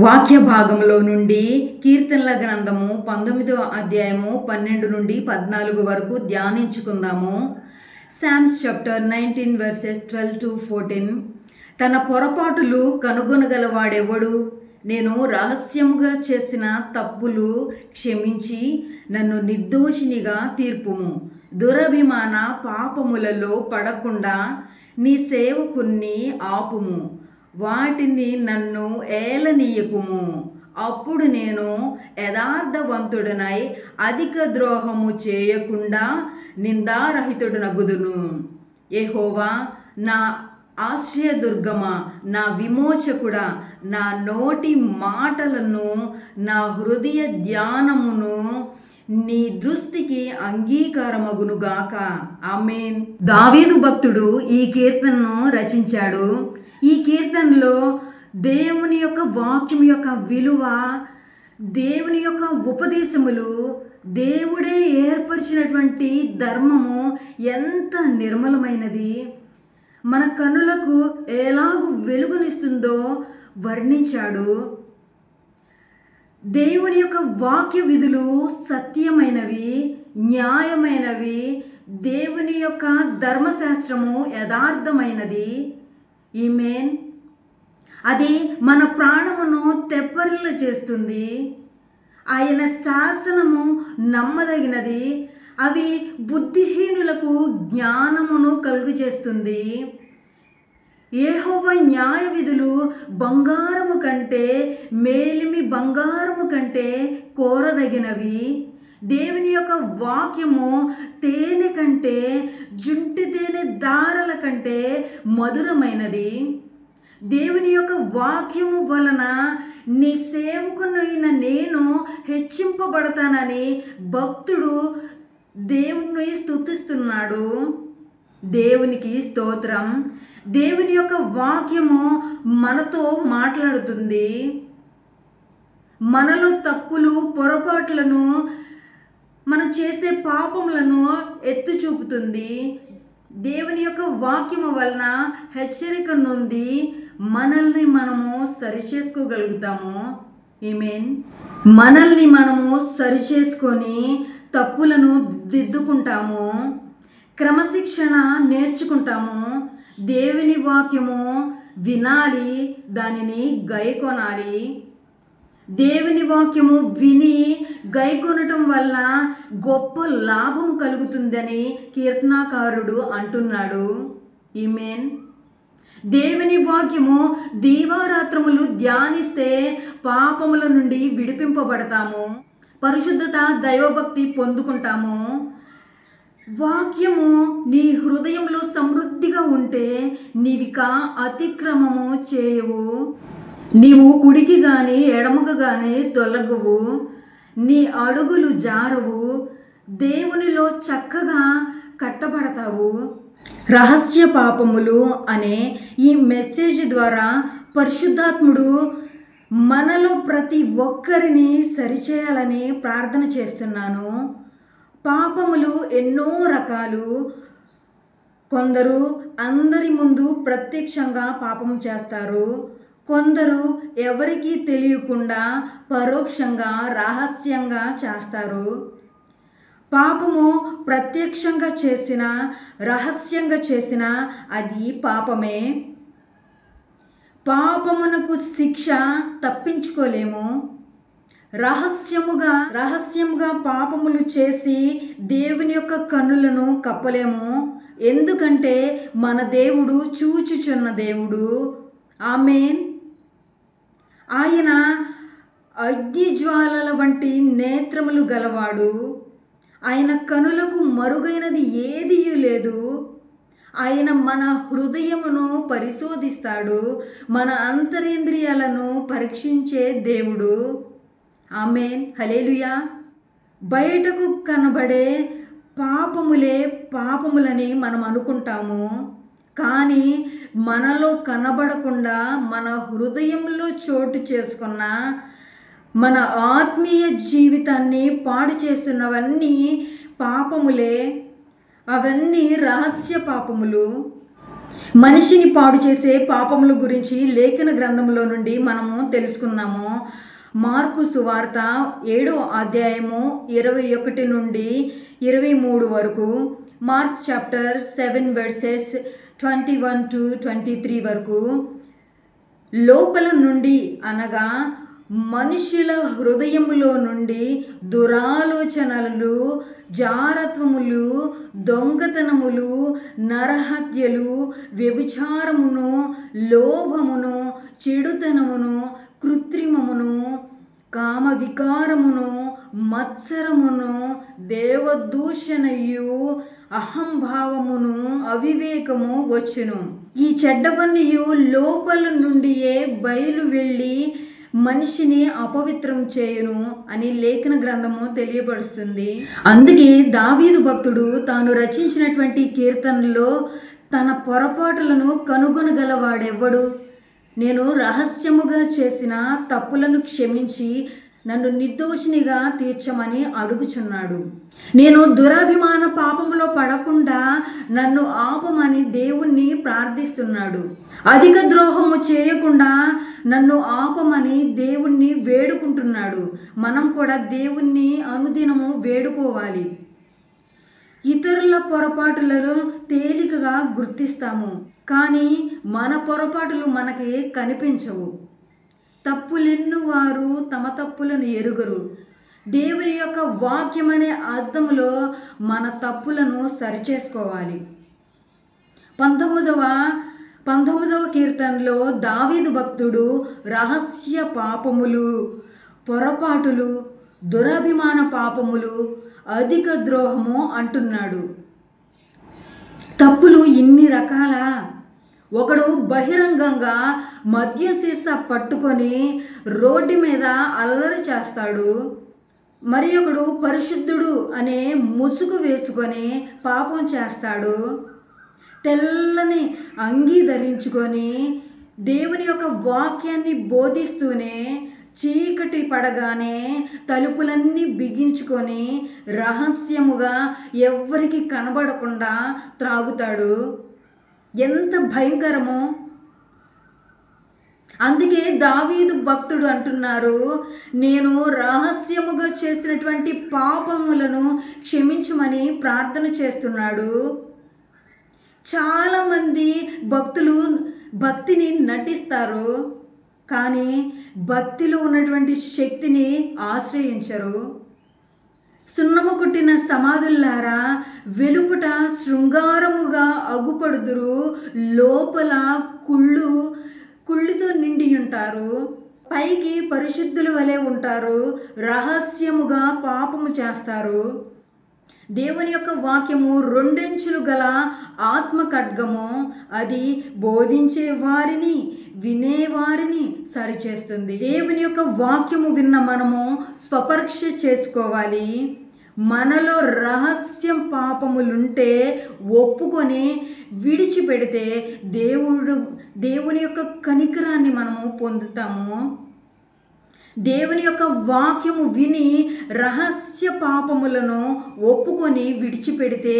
వాక్య భాగంలో నుండి కీర్తనల గ్రంథము 19వ అధ్యాయము 12 నుండి 14 వరకు ధ్యానించుకుందాము. Psalms chapter 19 verses 12 to 14. తన పొరపాటులు కనుగొనగలవాడెవడు? నేను రహస్యముగా చేసిన తప్పులు క్షమించి నన్ను నిర్దోషినిగా తీర్పుము. దురభిమాన పాపములలో పడకుండా నీ సేవకుణ్ణి ఆపుము. వాటిని నన్ను ఏలనీయకుము. అప్పుడు నేను యథార్థవంతుడనై అధిక ద్రోహము చేయకుండా నిందారహితుడనగుదును. యెహోవా నా ఆశ్రయదుర్గమా, నా విమోచకుడా, నా నోటి మాటలను నా హృదయ ధ్యానమును నీ దృష్టికి అంగీకారమగునుగాక. ఆమేన్. దావీదు భక్తుడు ఈ కీర్తనను రచించాడు. ఈ కీర్తనలో దేవుని యొక్క వాక్యం యొక్క విలువ, దేవుని యొక్క ఉపదేశములు, దేవుడే ఏర్పరిచినటువంటి ధర్మము ఎంత నిర్మలమైనది, మన కన్నులకు ఎలాగూ వెలుగునిస్తుందో వర్ణించాడు. దేవుని యొక్క వాక్య విధులు సత్యమైనవి, న్యాయమైనవి. దేవుని యొక్క ధర్మశాస్త్రము యథార్థమైనది. ఆమేన్. అది మన ప్రాణమును తెప్పరిల్ల చేస్తుంది. ఆయన శాసనము నమ్మదగినది. అవి బుద్ధిహీనులకు జ్ఞానమును కలుగజేస్తుంది. యెహోవా న్యాయ విధులు బంగారము కంటే, మేలిమి బంగారము కంటే కోరదగినవి. దేవుని యొక్క వాక్యము తేనె కంటే, జుంటి తేనె దారల కంటే మధురమైనది. దేవుని యొక్క వాక్యము వలన నీ సేవకునైన నేను హెచ్చింపబడతానని భక్తుడు దేవుని స్తుతిస్తున్నాడు. దేవునికి స్తోత్రం. దేవుని యొక్క వాక్యము మనతో మాట్లాడుతుంది. మనలో తప్పులు, పొరపాట్లను, మనం చేసే పాపములను ఎత్తి చూపుతుంది. దేవుని యొక్క వాక్యము వలన హెచ్చరిక నొంది మనల్ని మనము సరిచేసుకోగలుగుతాము. ఆమేన్. మనల్ని మనము సరిచేసుకొని తప్పులను దిద్దుకుంటాము. క్రమశిక్షణ నేర్చుకుంటాము. దేవుని వాక్యము వినాలి, దానిని గైకొనాలి. దేవుని వాక్యము విని గైకొనటం వల్ల గొప్ప లాభము కలుగుతుందని కీర్తనాకారుడు అంటున్నాడు. ఆమేన్. దేవుని వాక్యము దీవారాత్రములు ధ్యానిస్తే పాపముల నుండి విడిపింపబడతాము, పరిశుద్ధత, దైవభక్తి పొందుకుంటాము. వాక్యము నీ హృదయంలో సమృద్ధిగా ఉంటే నీవిక అతిక్రమము చేయవు. నీవు కుడికి కానీ ఎడమకు కానీ తొలగవు. నీ అడుగులు జారవు. దేవునిలో చక్కగా కట్టబడతావు. రహస్య పాపములు అనే ఈ మెసేజ్ ద్వారా పరిశుద్ధాత్ముడు మనలో ప్రతి ఒక్కరిని సరిచేయాలని ప్రార్థన చేస్తున్నాను. పాపములు ఎన్నో రకాలు. కొందరు అందరి ముందు ప్రత్యక్షంగా పాపం చేస్తారు. కొందరు ఎవరికీ తెలియకుండా పరోక్షంగా, రహస్యంగా చేస్తారు. పాపము ప్రత్యక్షంగా చేసినా, రహస్యంగా చేసినా అది పాపమే. పాపమునకు శిక్ష తప్పించుకోలేము. రహస్యముగా పాపములు చేసి దేవుని యొక్క కన్నులను కప్పలేము. ఎందుకంటే మన దేవుడు చూచుచున్న దేవుడు. ఆమేన్. ఆయన అగ్నిజ్వాలల వంటి నేత్రములు గలవాడు. ఆయన కనులకు మరుగైనది ఏదీ లేదు. ఆయన మన హృదయమును పరిశోధిస్తాడు, మన అంతరేంద్రియాలను పరీక్షించే దేవుడు. ఆమేన్. హల్లెలూయా. బయటకు కనబడే పాపములే పాపములని మనం అనుకుంటాము. కానీ మనలో కనబడకుండా మన హృదయంలో చోటు చేసుకున్న, మన ఆత్మీయ జీవితాన్ని పాడు చేస్తున్నవన్నీ పాపములే. అవన్నీ రహస్య పాపములు. మనిషిని పాడు చేసే పాపముల గురించి లేఖన గ్రంథంలో నుండి మనము తెలుసుకుందాము. మార్కు సువార్త 7వ అధ్యాయము 21 నుండి 23 వరకు, మార్క్ చాప్టర్ 7 వర్సెస్ 21 to 23 వరకు. లోపల నుండి అనగా మనుషుల హృదయములో నుండి దురాలోచనలు, జారత్వములు, దొంగతనములు, నరహత్యలు, వ్యభిచారమును, లోభమును, చెడుతనమును, కృత్రిమమును, కామ వికారమును, మత్సరమును, దేవదూషణయు, అహంభావమును, అవివేకము వచ్చును. ఈ చెడ్డవన్నీయు లోపల నుండియే బయలు వెళ్ళి మనిషిని అపవిత్రం చేయును అని లేఖన గ్రంథము తెలియపరుస్తుంది. అందుకే దావీదు భక్తుడు తాను రచించినటువంటి కీర్తనలో తన పొరపాటులను కనుగొనగలవాడెవ్వడు? నేను రహస్యముగా చేసిన తప్పులను క్షమించి నన్ను నిర్దోషినిగా తీర్చమని అడుగుచున్నాడు. నేను దురాభిమాన పాపములో పడకుండా నన్ను ఆపమని దేవుణ్ణి ప్రార్థిస్తున్నాడు. అధిక ద్రోహము చేయకుండా నన్ను ఆపమని దేవుణ్ణి వేడుకుంటున్నాడు. మనం కూడా దేవుణ్ణి అనుదినము వేడుకోవాలి. ఇతరుల పొరపాటులను తేలికగా గుర్తిస్తాము, కానీ మన పొరపాటులు మనకి కనిపించవు. తప్పులెన్ను వారు తమ తప్పులను ఎరుగరు. దేవుని యొక్క వాక్యం అనే అర్థములో మన తప్పులను సరిచేసుకోవాలి. 19వ కీర్తనలో దావీదు భక్తుడు రహస్య పాపములు, పొరపాటులు, దురభిమాన పాపములు, అధిక ద్రోహము అంటున్నాడు. తప్పులు ఇన్ని రకాలా? ఒకడు బహిరంగంగా మద్యం సీసా పట్టుకొని రోడ్డు మీద అల్లరి చేస్తాడు. మరి ఒకడు పరిశుద్ధుడు అనే ముసుగు వేసుకొని పాపం చేస్తాడు. తెల్లని అంగీ ధరించుకొని దేవుని యొక్క వాక్యాన్ని బోధిస్తూనే చీకటి పడగానే తలుపులన్నీ బిగించుకొని రహస్యముగా ఎవ్వరికి కనబడకుండా త్రాగుతాడు. ఎంత భయంకరమో! అందుకే దావీదు భక్తుడు అంటున్నారు, నేను రహస్యముగా చేసినటువంటి పాపములను క్షమించమని ప్రార్థన చేస్తున్నాడు. చాలామంది భక్తులు భక్తిని నటిస్తారు, కానీ భక్తిలో ఉన్నటువంటి శక్తిని ఆశ్రయించరు. సున్నము కొట్టిన సమాధుల్లారా, వెలుపట శృంగారముగా అగుపడుదురు, లోపల కుళ్ళుతో నిండి ఉంటారు. పైకి పరిశుద్ధుల వలె ఉంటారు, రహస్యముగా పాపము చేస్తారు. దేవుని యొక్క వాక్యము రెండంచులు గల ఆత్మ ఖడ్గము. అది బోధించే వారిని, వినేవారిని సరిచేస్తుంది. దేవుని యొక్క వాక్యము విన్న మనము స్వపరీక్ష చేసుకోవాలి. మనలో రహస్యం పాపములుంటే ఒప్పుకొని విడిచిపెడితే దేవుని యొక్క కనికరాన్ని మనము పొందుతాము. దేవుని యొక్క వాక్యము విని రహస్య పాపములను ఒప్పుకొని విడిచిపెడితే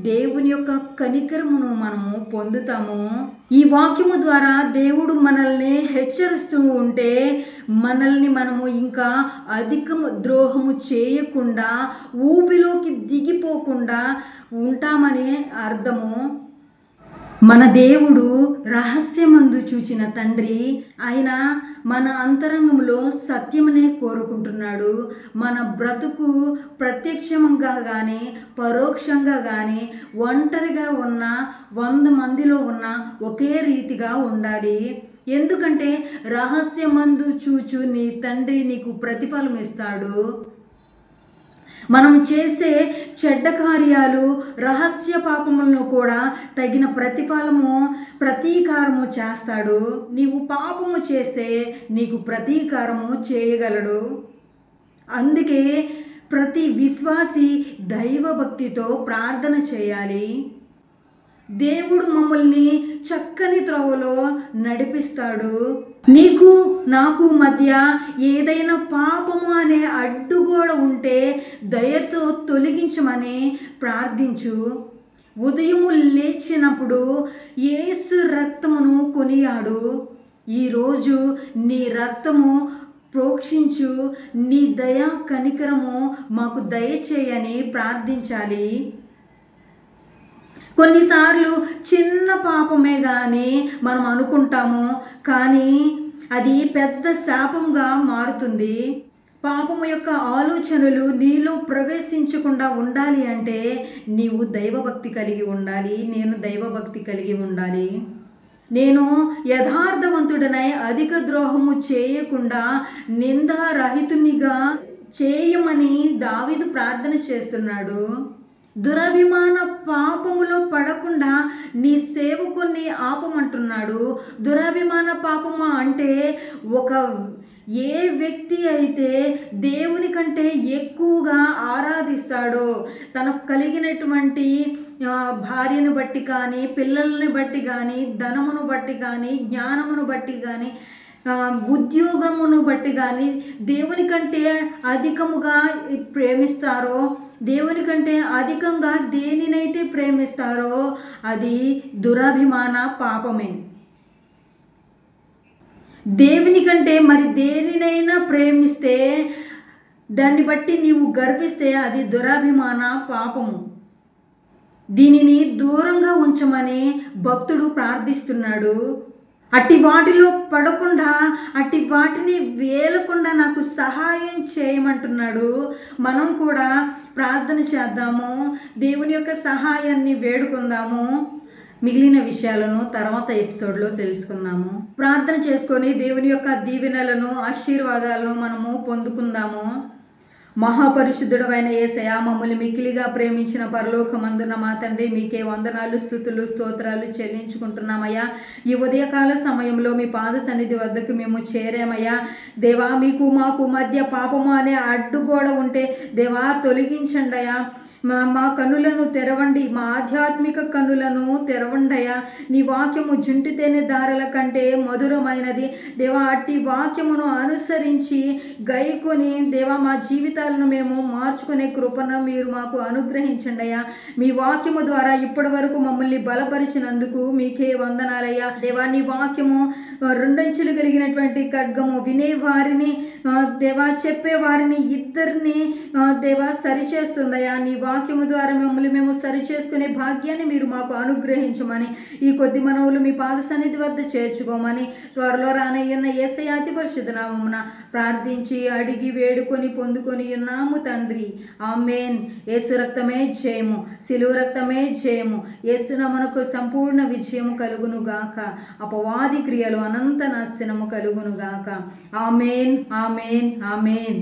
దేవుని యొక్క కనికరమును మనము పొందుతాము. ఈ వాక్యము ద్వారా దేవుడు మనల్ని హెచ్చరిస్తూ ఉంటే మనల్ని మనము ఇంకా అధిక ద్రోహము చేయకుండా, ఊపిలోకి దిగిపోకుండా ఉంటామని అర్థము. మన దేవుడు రహస్యమందు చూచిన తండ్రి. ఆయన మన అంతరంగంలో సత్యమనే కోరుకుంటున్నాడు. మన బ్రతుకు ప్రత్యక్షంగా కానీ పరోక్షంగా కానీ, ఒంటరిగా ఉన్న 100 మందిలో ఉన్న ఒకే రీతిగా ఉండాలి. ఎందుకంటే రహస్యమందు చూచు నీ తండ్రి నీకు ప్రతిఫలం ఇస్తాడు. మనం చేసే చెడ్డ కార్యాలు, రహస్య పాపములను కూడా తగిన ప్రతీకారము చేస్తాడు. నీవు పాపము చేస్తే నీకు ప్రతీకారము చేయగలడు. అందుకే ప్రతి విశ్వాసి దైవభక్తితో ప్రార్థన చేయాలి. దేవుడు మమ్మల్ని చక్కని త్రోవలో నడిపిస్తాడు. నీకు నాకు మధ్య ఏదైనా పాపము అనే అడ్డుగోడ ఉంటే దయతో తొలగించమని ప్రార్థించు. ఉదయము లేచినప్పుడు యేసు రక్తమును కొనియాడు. ఈరోజు నీ రక్తము ప్రోక్షించు, నీ దయా కనికరము మాకు దయచేయని ప్రార్థించాలి. కొన్నిసార్లు చిన్న పాపమే కానీ మనం అనుకుంటాము, కానీ అది పెద్ద శాపంగా మారుతుంది. పాపము యొక్క ఆలోచనలు నీలో ప్రవేశించకుండా ఉండాలి అంటే నీవు దైవభక్తి కలిగి ఉండాలి. నేను దైవభక్తి కలిగి ఉండాలి. నేను యథార్థవంతుడనై అధిక ద్రోహము చేయకుండా నిందారహితునిగా చేయమని దావీదు ప్రార్థన చేస్తున్నాడు. దురభిమాన పాపములో పడకుండా నీ సేవకుని ఆపమంటున్నాడు. దురభిమాన పాపము అంటే ఏ వ్యక్తి అయితే దేవుని కంటే ఎక్కువగా ఆరాధిస్తాడో, తనకు కలిగినటువంటి భార్యను బట్టి కానీ, పిల్లల్ని బట్టి కానీ, ధనమును బట్టి కానీ, జ్ఞానమును బట్టి కానీ, ఉద్యోగమును బట్టి కానీ దేవుని కంటే అధికముగా ప్రేమిస్తారో, దేవుని కంటే అధికంగా దేనినైతే ప్రేమిస్తారో అది దురభిమాన పాపమే. దేవుని కంటే మరి దేనినైనా ప్రేమిస్తే, దాన్ని బట్టి నీవు గర్విస్తే అది దురభిమాన పాపము. దీనిని దూరంగా ఉంచమని భక్తుడు ప్రార్థిస్తున్నాడు. అట్టి వాటిలో పడకుండా, అట్టి వాటిని వేలకుండా నాకు సహాయం చేయమంటున్నాడు. మనం కూడా ప్రార్థన చేద్దాము, దేవుని యొక్క సహాయాన్ని వేడుకుందాము. మిగిలిన విషయాలను తర్వాత ఎపిసోడ్లో తెలుసుకుందాము. ప్రార్థన చేసుకొని దేవుని యొక్క దీవెనలను, ఆశీర్వాదాలను మనము పొందుకుందాము. మహాపరిశుద్ధుడైన యేసయ్యా, మమ్మల్ని మిక్కిలిగా ప్రేమించిన పరలోకమందున్న మా తండ్రి, మీకే వందనాలు, స్తుతులు, స్తోత్రాలు చెల్లించుకుంటున్నామయ్యా. ఈ ఉదయకాల సమయంలో మీ పాద సన్నిధి వద్దకు మేము చేరామయ్యా. దేవా, మీకు మాకు మధ్య పాపము అనే అడ్డుగోడ ఉంటే దేవా తొలగించండి అయ్యా. మా కన్నులను తెరవండి, మా ఆధ్యాత్మిక కన్నులను తెరవండయ్యా. నీ వాక్యము జుంటితేనే దారల కంటే మధురమైనది దేవా. అట్టి వాక్యమును అనుసరించి గైకొని దేవా మా జీవితాలను మేము మార్చుకునే కృపను మీరు మాకు అనుగ్రహించండి అయ్యా. మీ వాక్యము ద్వారా ఇప్పటి వరకు మమ్మల్ని బలపరిచినందుకు మీకే వందనాలయ్యా. దేవా, నీ వాక్యము రెండంచులు కలిగినటువంటి ఖడ్గము, వినేవారిని దేవా, చెప్పేవారిని ఇద్దరిని దేవా సరిచేస్తుందయ్యా. నీ వాక్యము ద్వారా మమ్మల్ని మేము సరిచేసుకునే భాగ్యాన్ని మీరు మాకు అనుగ్రహించమని, ఈ కొద్ది మనవులు మీ పాద సన్నిధి వద్ద చేర్చుకోమని త్వరలో రానయ్యున్న యేసయ్య అతి పరిశుద్ధ నామమున ప్రార్థించి అడిగి వేడుకొని పొందుకొని ఉన్నాము తండ్రి. ఆమేన్. యేసు రక్తమే జయము, సిలువ రక్తమే జయము. యేసునామమునకు సంపూర్ణ విజయము కలుగును గాక. అపవాది క్రియలు అనంత నాశనము కలుగును గాక. ఆమేన్, ఆమేన్, ఆమేన్.